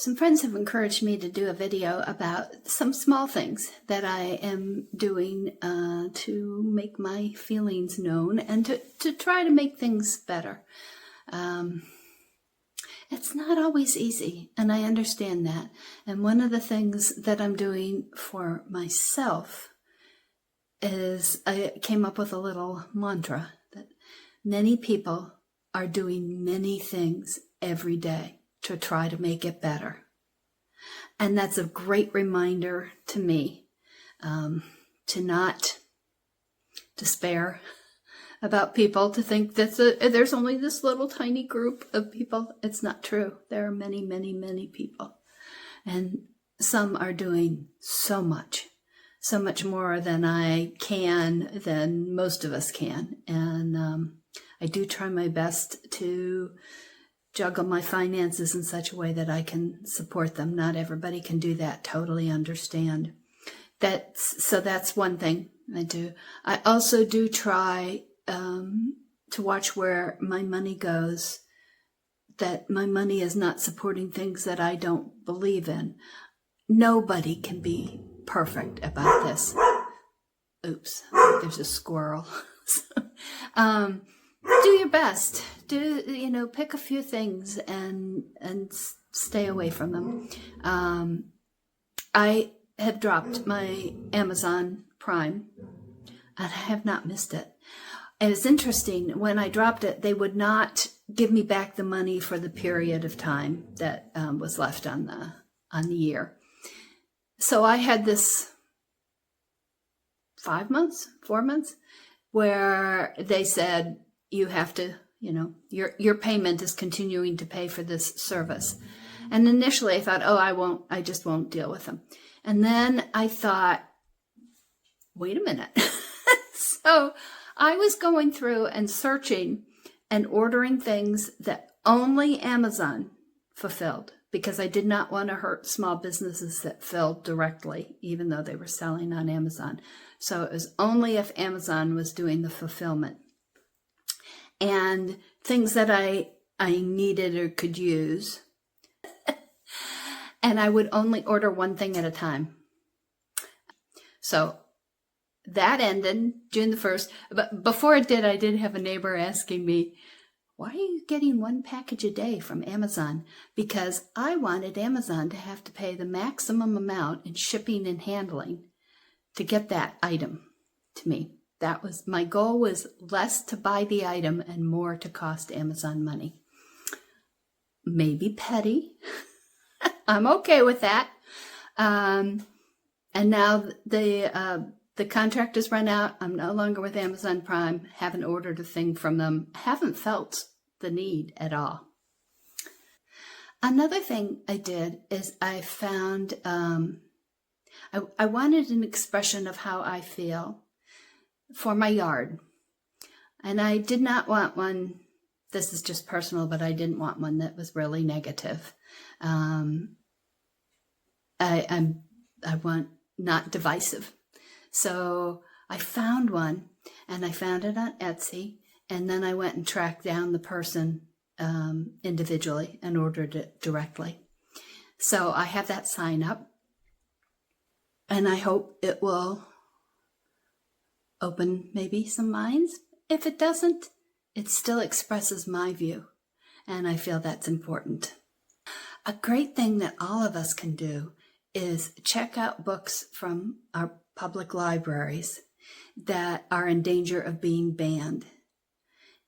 Some friends have encouraged me to do a video about some small things that I am doing to make my feelings known and to try to make things better. It's not always easy, and I understand that. And one of the things that I'm doing for myself is I came up with a little mantra that many people are doing many things every day to try to make it better. And that's a great reminder to me to not despair about people, to think that there's only this little tiny group of people. It's not true. There are many, many, many people. And some are doing so much more than I can, than most of us can. And I do try my best to juggle my finances in such a way that I can support them. Not everybody can do that. Totally understand. So that's one thing I do. I also do try to watch where my money goes, that my money is not supporting things that I don't believe in. Nobody can be perfect about this. Oops, there's a squirrel. Do your best. Pick a few things and stay away from them. I have dropped my Amazon Prime, and I have not missed it. And it's interesting, when I dropped it, they would not give me back the money for the period of time that was left on the year. So I had this 4 months, where they said, you have to, your payment is continuing to pay for this service. And initially I thought, I just won't deal with them. And then I thought, wait a minute. So I was going through and searching and ordering things that only Amazon fulfilled, because I did not want to hurt small businesses that filled directly, even though they were selling on Amazon. So it was only if Amazon was doing the fulfillment. And things that I needed or could use. And I would only order one thing at a time. So that ended June the 1st. But before it did, I did have a neighbor asking me, why are you getting one package a day from Amazon? Because I wanted Amazon to have to pay the maximum amount in shipping and handling to get that item to me. That was my goal, was less to buy the item and more to cost Amazon money. Maybe petty. I'm okay with that. And now the contract has run out. I'm no longer with Amazon Prime. Haven't ordered a thing from them. Haven't felt the need at all. Another thing I did is I found, I wanted an expression of how I feel for my yard. And I did not want one, this is just personal, but I didn't want one that was really negative. I want not divisive. So I found one, and I found it on Etsy, and then I went and tracked down the person individually and ordered it directly. So I have that sign up, and I hope it will open maybe some minds. If it doesn't, it still expresses my view, and I feel that's important. A great thing that all of us can do is check out books from our public libraries that are in danger of being banned.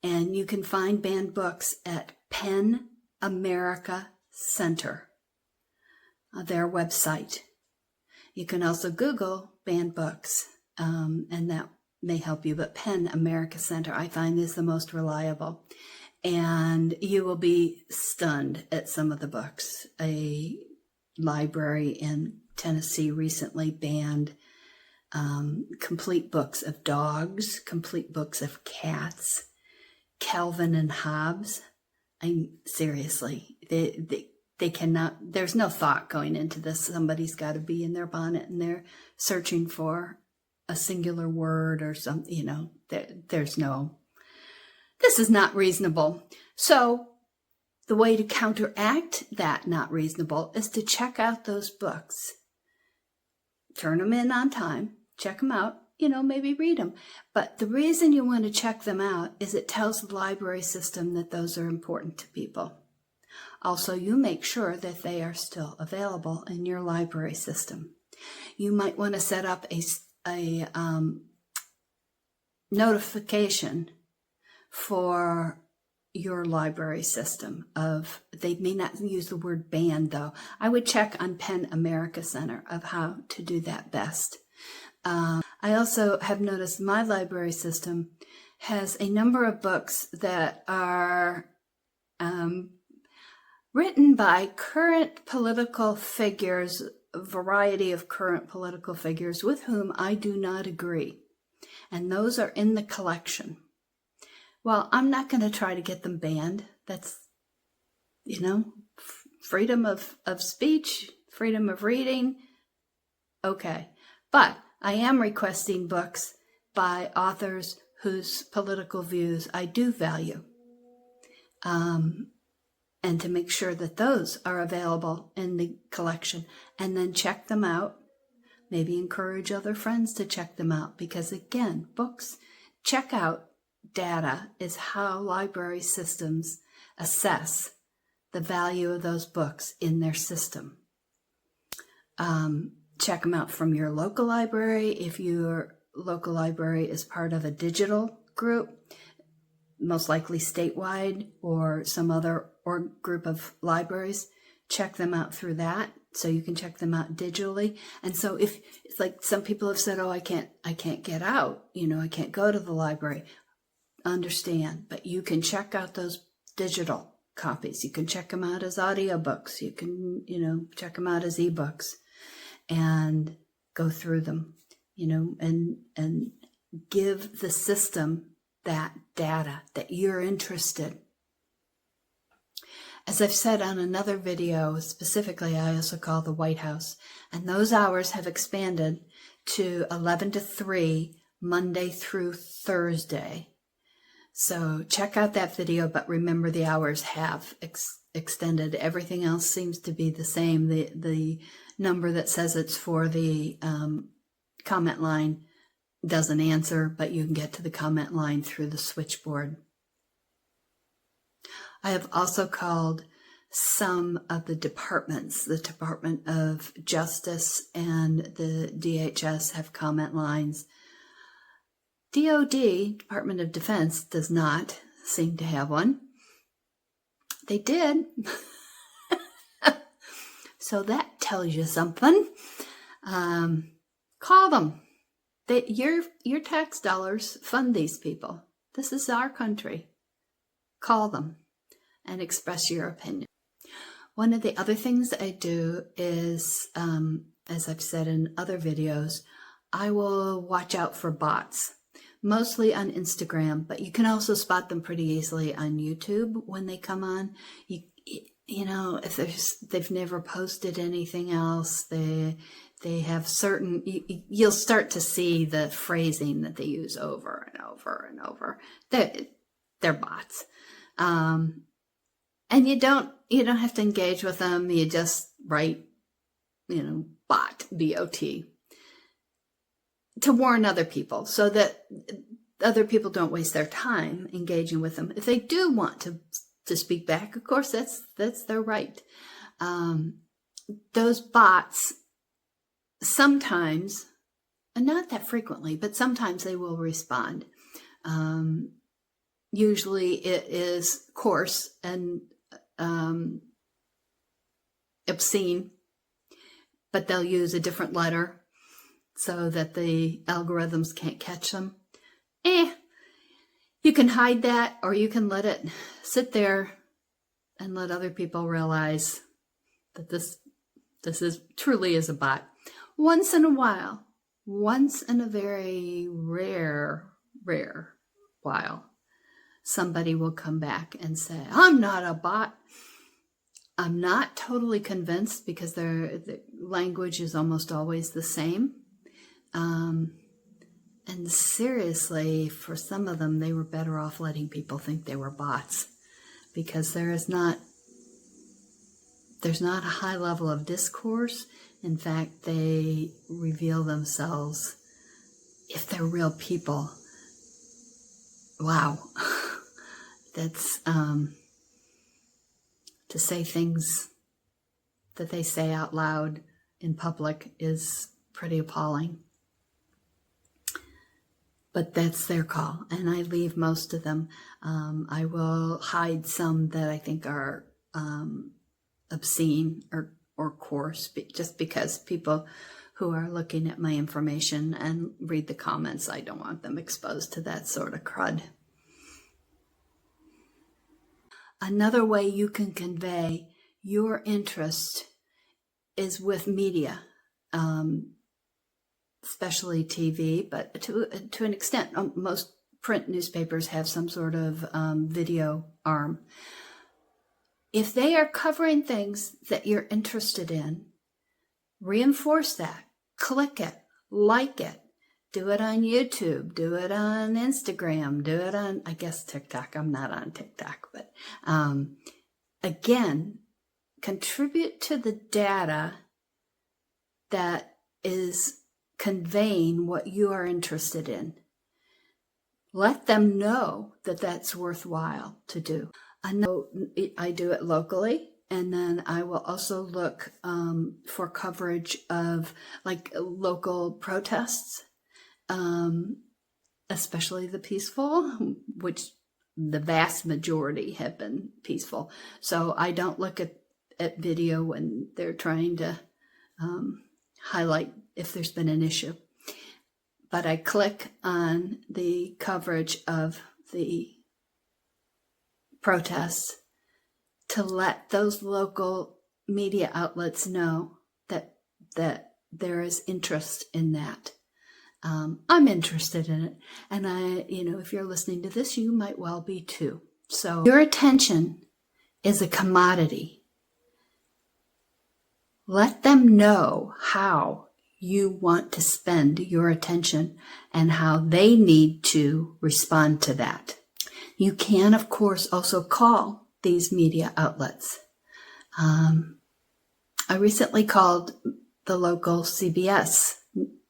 And you can find banned books at PEN America Center, their website. You can also Google banned books, and that may help you, but PEN America Center, I find, is the most reliable. And you will be stunned at some of the books. A library in Tennessee recently banned complete books of dogs, complete books of cats, Calvin and Hobbes. Seriously, they cannot, there's no thought going into this. Somebody's got to be in their bonnet and they're searching for a singular word or something, there's no, this is not reasonable. So the way to counteract that not reasonable is to check out those books. Turn them in on time, check them out, maybe read them. But the reason you want to check them out is it tells the library system that those are important to people. Also, you make sure that they are still available in your library system. You might want to set up a notification for your library system they may not use the word banned though. I would check on Pen America Center of how to do that best. I also have noticed my library system has a number of books that are written by current political figures, a variety of current political figures with whom I do not agree. And those are in the collection. Well, I'm not going to try to get them banned. That's, freedom of speech, freedom of reading. Okay. But I am requesting books by authors whose political views I do value. And to make sure that those are available in the collection, and then check them out. Maybe encourage other friends to check them out, because again, books, check out data is how library systems assess the value of those books in their system. Check them out from your local library. If your local library is part of a digital group, most likely statewide or some other or group of libraries, check them out through that. So you can check them out digitally. And so if it's like some people have said, I can't get out, I can't go to the library. Understand, but you can check out those digital copies. You can check them out as audiobooks. You can, check them out as ebooks and go through them, and give the system that data that you're interested. As I've said on another video, specifically, I also call the White House, and those hours have expanded to 11 to 3, Monday through Thursday. So check out that video, but remember the hours have extended. Everything else seems to be the same. The number that says it's for the comment line doesn't answer, but you can get to the comment line through the switchboard. I have also called some of the departments. The Department of Justice and the DHS have comment lines. DOD, Department of Defense, does not seem to have one. They did. So that tells you something. Call them. Your tax dollars fund these people. This is our country. Call them and express your opinion. One of the other things I do is, as I've said in other videos, I will watch out for bots, mostly on Instagram, but you can also spot them pretty easily on YouTube when they come on. If they've never posted anything else, they have certain, you'll start to see the phrasing that they use over and over and over. They're bots. And you don't have to engage with them. You just write, bot, B-O-T, to warn other people so that other people don't waste their time engaging with them. If they do want to speak back, of course, that's their right. Those bots sometimes, and not that frequently, but sometimes they will respond. Usually it is coarse and obscene, but they'll use a different letter so that the algorithms can't catch them. You can hide that, or you can let it sit there and let other people realize that this is truly is a bot. Once in a while, once in a very rare while, somebody will come back and say, I'm not a bot. I'm not totally convinced because the language is almost always the same. And seriously, for some of them, they were better off letting people think they were bots, because there is not there's not a high level of discourse. In fact, they reveal themselves, if they're real people. Wow. That's, to say things that they say out loud in public is pretty appalling. But that's their call, and I leave most of them. I will hide some that I think are obscene or coarse, just because people who are looking at my information and read the comments, I don't want them exposed to that sort of crud. Another way you can convey your interest is with media, especially TV, but to an extent, most print newspapers have some sort of video arm. If they are covering things that you're interested in, reinforce that. Click it, like it. Do it on YouTube, do it on Instagram, do it on, I guess, TikTok. I'm not on TikTok, but again, contribute to the data that is conveying what you are interested in. Let them know that that's worthwhile to do. I know I do it locally, and then I will also look for coverage of like local protests. Especially the peaceful, which the vast majority have been peaceful. So I don't look at video when they're trying to highlight if there's been an issue. But I click on the coverage of the protests to let those local media outlets know that there is interest in that. I'm interested in it. And if you're listening to this, you might well be too. So your attention is a commodity. Let them know how you want to spend your attention and how they need to respond to that. You can, of course, also call these media outlets. I recently called the local CBS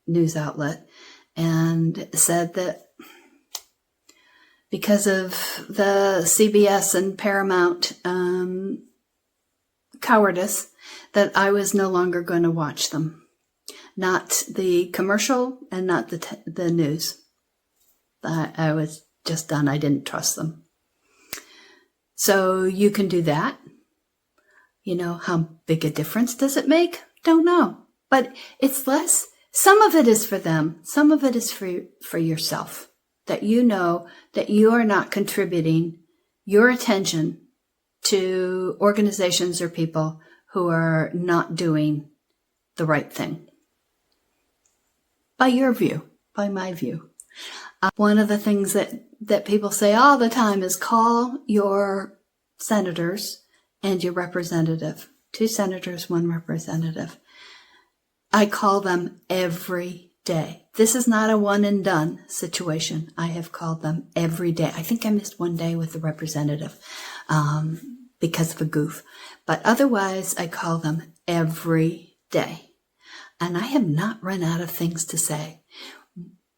news outlet and said that because of the CBS and Paramount cowardice, that I was no longer going to watch them. Not the commercial and not the news. I was just done. I didn't trust them. So you can do that. How big a difference does it make? Don't know. But it's less. Some of it is for them. Some of it is for yourself. That you know that you are not contributing your attention to organizations or people who are not doing the right thing. By your view, by my view. One of the things that people say all the time is call your senators and your representative. 2 senators, 1 representative. I call them every day. This is not a one and done situation. I have called them every day. I think I missed 1 day with the representative because of a goof. But otherwise, I call them every day. And I have not run out of things to say.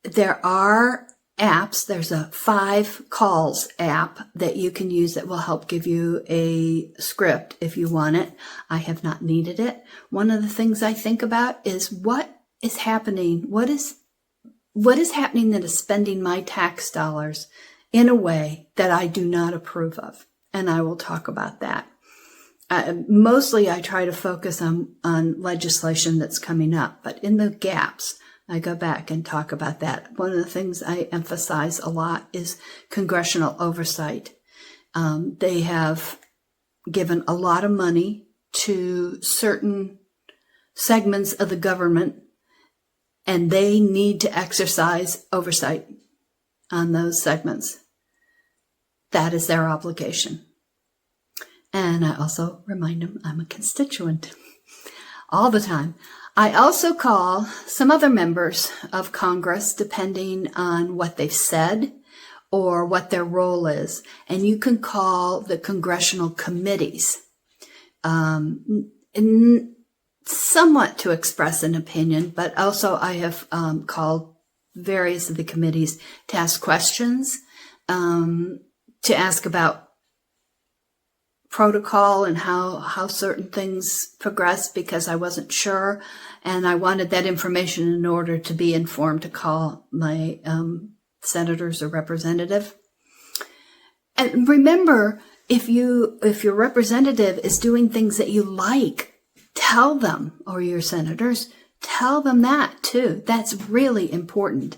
There are apps. There's a 5 calls app that you can use that will help give you a script if you want it. I have not needed it. One of the things I think about is what is happening. What is happening that is spending my tax dollars in a way that I do not approve of? And I will talk about that. Mostly I try to focus on legislation that's coming up, but in the gaps, I go back and talk about that. One of the things I emphasize a lot is congressional oversight. They have given a lot of money to certain segments of the government, and they need to exercise oversight on those segments. That is their obligation. And I also remind them I'm a constituent all the time. I also call some other members of Congress, depending on what they've said or what their role is. And you can call the congressional committees. somewhat to express an opinion, but also I have called various of the committees to ask questions, to ask about protocol and how certain things progress, because I wasn't sure, and I wanted that information in order to be informed to call my senators or representative. And remember, if your representative is doing things that you like, tell them, or your senators, tell them that too. That's really important.